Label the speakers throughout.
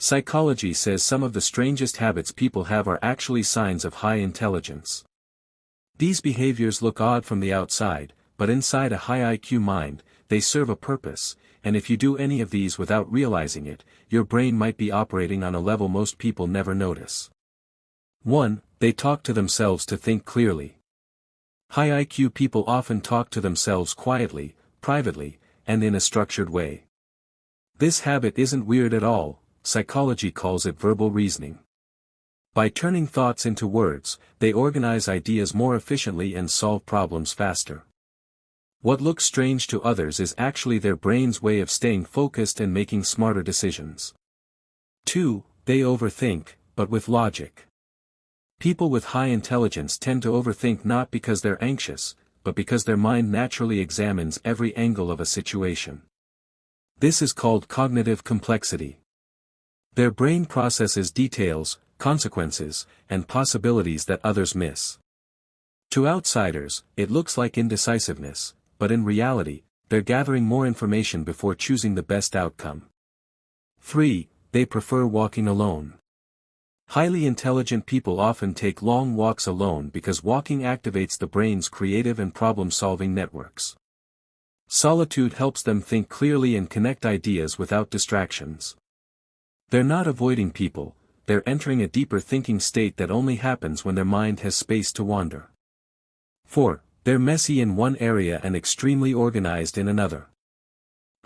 Speaker 1: Psychology says some of the strangest habits people have are actually signs of high intelligence. These behaviors look odd from the outside, but inside a high IQ mind, they serve a purpose, and if you do any of these without realizing it, your brain might be operating on a level most people never notice. 1. They talk to themselves to think clearly. High IQ people often talk to themselves quietly, privately, and in a structured way. This habit isn't weird at all. Psychology calls it verbal reasoning. By turning thoughts into words, they organize ideas more efficiently and solve problems faster. What looks strange to others is actually their brain's way of staying focused and making smarter decisions. 2. They overthink, but with logic. People with high intelligence tend to overthink not because they're anxious, but because their mind naturally examines every angle of a situation. This is called cognitive complexity. Their brain processes details, consequences, and possibilities that others miss. To outsiders, it looks like indecisiveness, but in reality, they're gathering more information before choosing the best outcome. 3. They prefer walking alone. Highly intelligent people often take long walks alone because walking activates the brain's creative and problem-solving networks. Solitude helps them think clearly and connect ideas without distractions. They're not avoiding people, they're entering a deeper thinking state that only happens when their mind has space to wander. 4. They're messy in one area and extremely organized in another.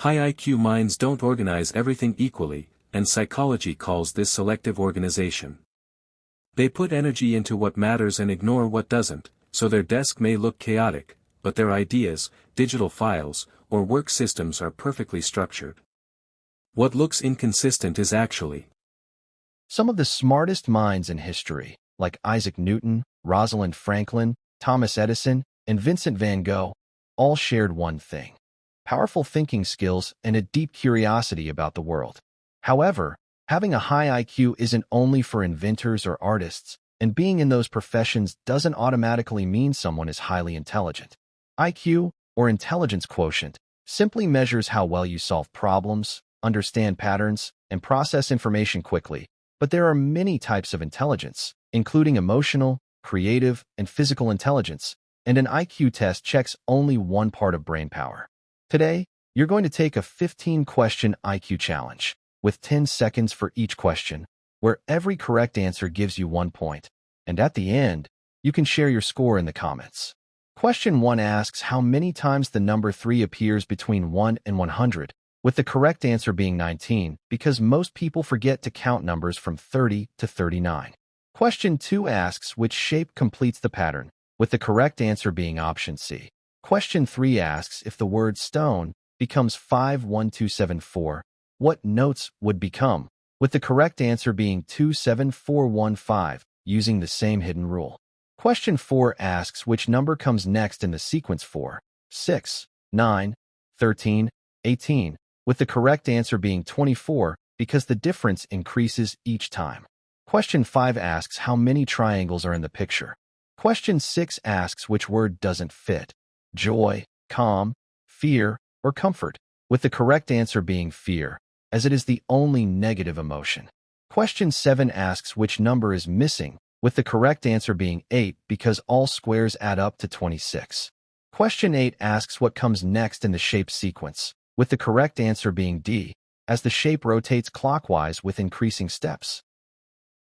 Speaker 1: High IQ minds don't organize everything equally, and psychology calls this selective organization. They put energy into what matters and ignore what doesn't, so their desk may look chaotic, but their ideas, digital files, or work systems are perfectly structured. What looks inconsistent is actually.
Speaker 2: Some of the smartest minds in history, like Isaac Newton, Rosalind Franklin, Thomas Edison, and Vincent van Gogh, all shared one thing: powerful thinking skills and a deep curiosity about the world. However, having a high IQ isn't only for inventors or artists, and being in those professions doesn't automatically mean someone is highly intelligent. IQ, or intelligence quotient, simply measures how well you solve problems, understand patterns, and process information quickly. But there are many types of intelligence, including emotional, creative, and physical intelligence, and an IQ test checks only one part of brain power. Today, you're going to take a 15-question IQ challenge, with 10 seconds for each question, where every correct answer gives you 1 point, and at the end, you can share your score in the comments. Question 1 asks how many times the number 3 appears between 1 and 100, with the correct answer being 19, because most people forget to count numbers from 30 to 39. Question 2 asks which shape completes the pattern, with the correct answer being option C. Question 3 asks if the word stone becomes 51274, what notes would become, with the correct answer being 27415, using the same hidden rule. Question 4 asks which number comes next in the sequence 4, 6, 9, 13, 18, with the correct answer being 24, because the difference increases each time. Question 5 asks how many triangles are in the picture. Question 6 asks which word doesn't fit: joy, calm, fear, or comfort, with the correct answer being fear, as it is the only negative emotion. Question 7 asks which number is missing, with the correct answer being 8 because all squares add up to 26. Question 8 asks what comes next in the shape sequence, with the correct answer being D, as the shape rotates clockwise with increasing steps.